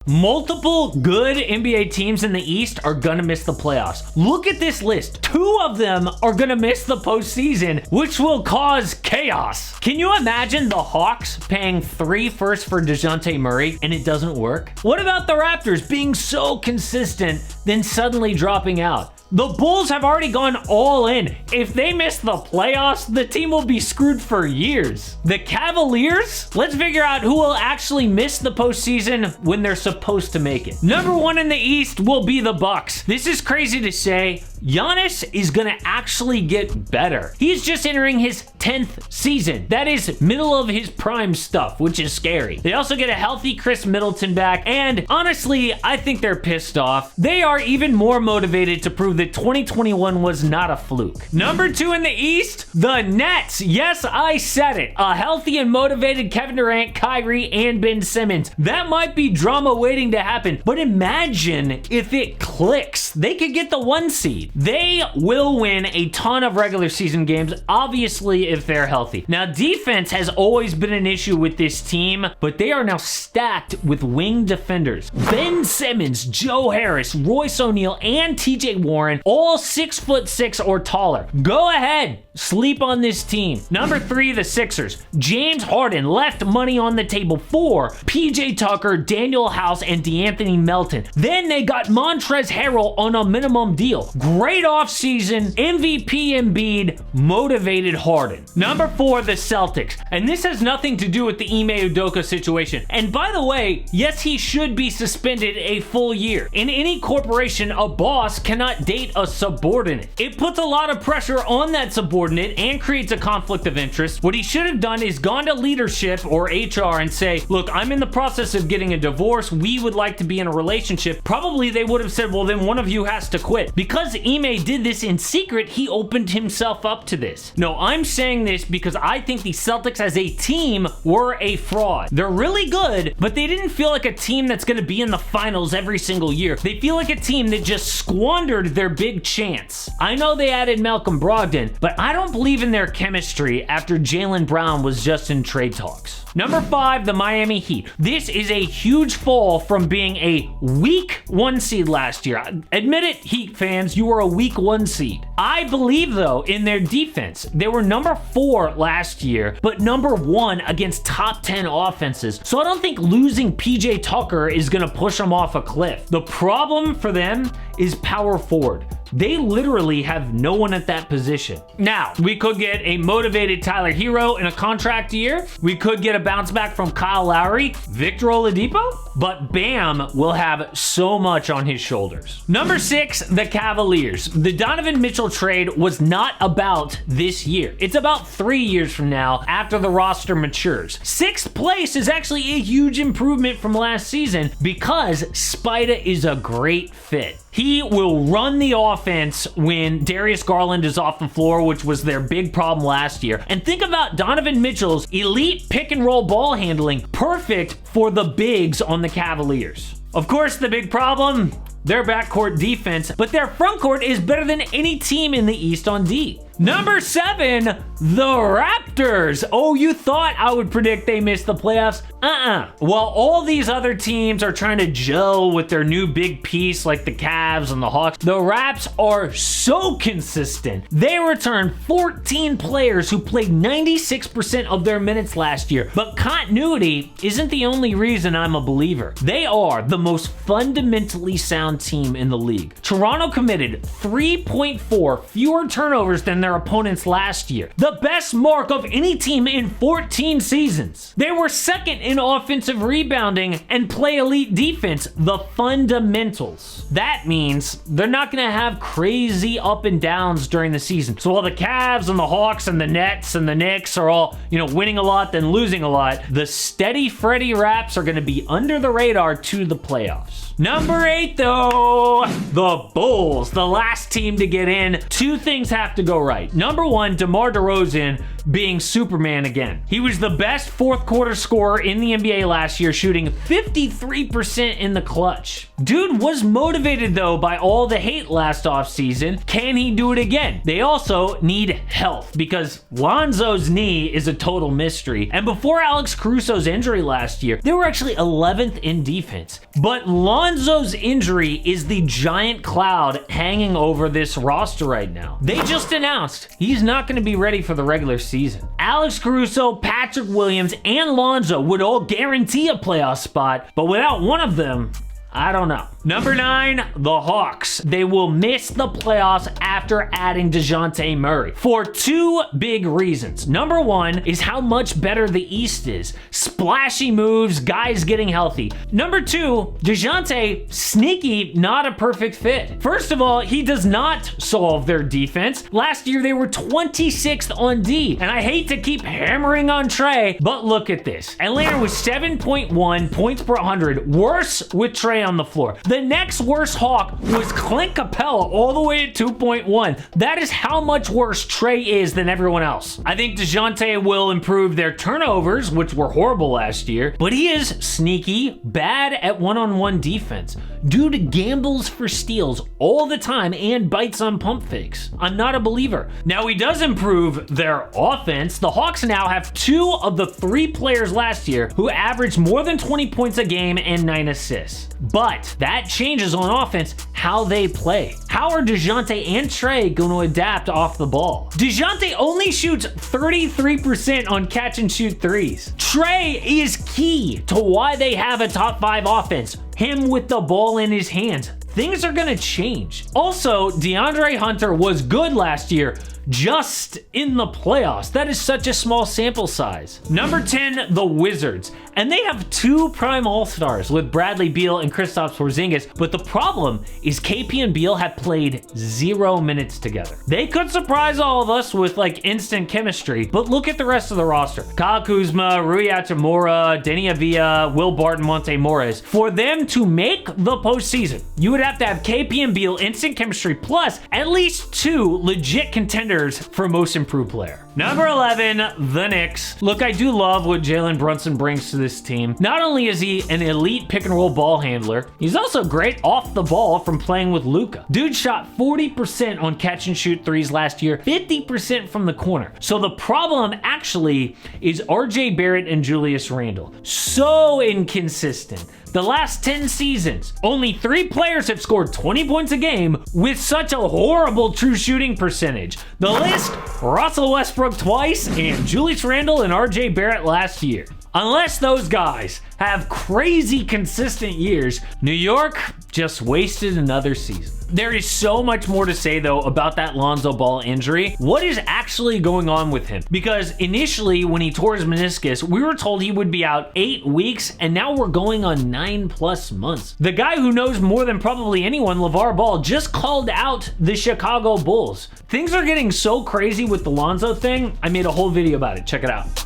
Multiple good NBA teams in the East are gonna miss the playoffs. Look at this list. 2 of them are gonna miss the postseason, which will cause chaos. Can you imagine the Hawks paying 3 firsts for DeJounte Murray and it doesn't work? What about the Raptors being so consistent, then suddenly dropping out? The Bulls have already gone all in. If they miss the playoffs, the team will be screwed for years. The Cavaliers? Let's figure out who will actually miss the postseason when they're supposed to make it. Number 1 in the East will be the Bucks. This is crazy to say. Giannis is gonna actually get better. He's just entering his 10th season. That is middle of his prime stuff, which is scary. They also get a healthy Chris Middleton back, and honestly, I think they're pissed off. They are even more motivated to prove that 2021 was not a fluke. Number 2 in the East, the Nets. Yes, I said it. A healthy and motivated Kevin Durant, Kyrie, and Ben Simmons. That might be drama waiting to happen, but imagine if it clicks. They could get the 1 seed. They will win a ton of regular season games, obviously, if they're healthy. Now, defense has always been an issue with this team, but they are now stacked with wing defenders. Ben Simmons, Joe Harris, Royce O'Neal, and TJ Warren, all 6'6" or taller. Go ahead, sleep on this team. Number 3, the Sixers. James Harden left money on the table for PJ Tucker, Daniel House, and DeAnthony Melton. Then they got Montrezl Harrell on a minimum deal. Great offseason, MVP Embiid, motivated Harden. Number 4, the Celtics. And this has nothing to do with the Ime Udoka situation. And by the way, yes, he should be suspended a full year. In any corporation, a boss cannot date a subordinate. It puts a lot of pressure on that subordinate and creates a conflict of interest. What he should have done is gone to leadership or HR and say, look, I'm in the process of getting a divorce. We would like to be in a relationship. Probably they would have said, well, then one of you has to quit. Because Ime did this in secret, he opened himself up to this. No, I'm saying this because I think the Celtics as a team were a fraud. They're really good, but they didn't feel like a team that's going to be in the finals every single year. They feel like a team that just squandered their big chance. I know they added Malcolm Brogdon, but I don't believe in their chemistry after Jaylen Brown was just in trade talks. Number 5, the Miami Heat. This is a huge fall from being a weak 1 seed last year. Admit it, Heat fans, you were a weak 1 seed. I believe, though, in their defense. They were number 4 last year, but number 1 against top 10 offenses. So I don't think losing PJ Tucker is going to push them off a cliff. The problem for them is power forward. They literally have no one at that position. Now, we could get a motivated Tyler Hero in a contract year. We could get a bounce back from Kyle Lowry, Victor Oladipo, but Bam will have so much on his shoulders. Number 6, the Cavaliers. The Donovan Mitchell trade was not about this year. It's about 3 years from now after the roster matures. 6th place is actually a huge improvement from last season because Spida is a great fit. He will run the offense when Darius Garland is off the floor, which was their big problem last year. And think about Donovan Mitchell's elite pick and roll ball handling, perfect for the bigs on the Cavaliers. Of course, the big problem, their backcourt defense, but their frontcourt is better than any team in the East on D. Number 7, the Raptors. Oh, you thought I would predict they missed the playoffs? While all these other teams are trying to gel with their new big piece like the Cavs and the Hawks, the Raps are so consistent. They returned 14 players who played 96% of their minutes last year. But continuity isn't the only reason I'm a believer. They are the most fundamentally sound team in the league. Toronto committed 3.4 fewer turnovers than their opponents last year. The best mark of any team in 14 seasons. They were second in offensive rebounding and play elite defense, the fundamentals. That means they're not going to have crazy up and downs during the season. So while the Cavs and the Hawks and the Nets and the Knicks are all, winning a lot then losing a lot, the steady Freddy Raps are going to be under the radar to the playoffs. Number 8, though, the Bulls, the last team to get in. 2 things have to go right. Number 1, DeMar DeRozan being Superman again. He was the best fourth quarter scorer in the NBA last year, shooting 53% in the clutch. Dude was motivated though by all the hate last offseason. Can he do it again? They also need health because Lonzo's knee is a total mystery. And before Alex Caruso's injury last year, they were actually 11th in defense. But Lonzo's injury is the giant cloud hanging over this roster right now. They just announced he's not going to be ready for the regular season. Alex Caruso, Patrick Williams, and Lonzo would all guarantee a playoff spot, but without one of them, I don't know. Number 9, the Hawks. They will miss the playoffs after adding DeJounte Murray for 2 big reasons. Number 1 is how much better the East is. Splashy moves, guys getting healthy. Number 2, DeJounte, sneaky, not a perfect fit. First of all, he does not solve their defense. Last year, they were 26th on D, and I hate to keep hammering on Trey, but look at this. Atlanta was 7.1 points per 100, worse with Trey on the floor. The next worst Hawk was Clint Capella, all the way at 2.1. That is how much worse Trey is than everyone else. I think DeJounte will improve their turnovers, which were horrible last year, but he is sneaky, bad at one-on-one defense. Dude gambles for steals all the time and bites on pump fakes. I'm not a believer. Now he does improve their offense. The Hawks now have 2 of the 3 players last year who averaged more than 20 points a game and 9 assists. But that changes on offense how they play. How are DeJounte and Trey going to adapt off the ball? DeJounte only shoots 33% on catch and shoot threes. Trey is key to why they have a top 5 offense. Him with the ball in his hands. Things are going to change. Also, DeAndre Hunter was good last year, just in the playoffs. That is such a small sample size. Number 10, the Wizards. And they have 2 prime all-stars with Bradley Beal and Kristaps Porzingis, but the problem is KP and Beal have played 0 minutes together. They could surprise all of us with like instant chemistry, but look at the rest of the roster. Kyle Kuzma, Rui Hachimura, Deni Avdija, Will Barton, Monte Morris. For them to make the postseason, you would have to have KP and Beal instant chemistry plus at least 2 legit contenders for most improved player. Number 11, the Knicks. Look, I do love what Jalen Brunson brings to this team. Not only is he an elite pick and roll ball handler, he's also great off the ball from playing with Luka. Dude shot 40% on catch and shoot threes last year, 50% from the corner. So the problem actually is RJ Barrett and Julius Randle. So inconsistent. The last 10 seasons, only 3 players have scored 20 points a game with such a horrible true shooting percentage. The list, Russell Westbrook twice and Julius Randle and RJ Barrett last year. Unless those guys have crazy consistent years, New York just wasted another season. There is so much more to say though about that Lonzo Ball injury. What is actually going on with him? Because initially when he tore his meniscus, we were told he would be out 8 weeks, and now we're going on 9+ months. The guy who knows more than probably anyone, LeVar Ball, just called out the Chicago Bulls. Things are getting so crazy with the Lonzo thing, I made a whole video about it. Check it out.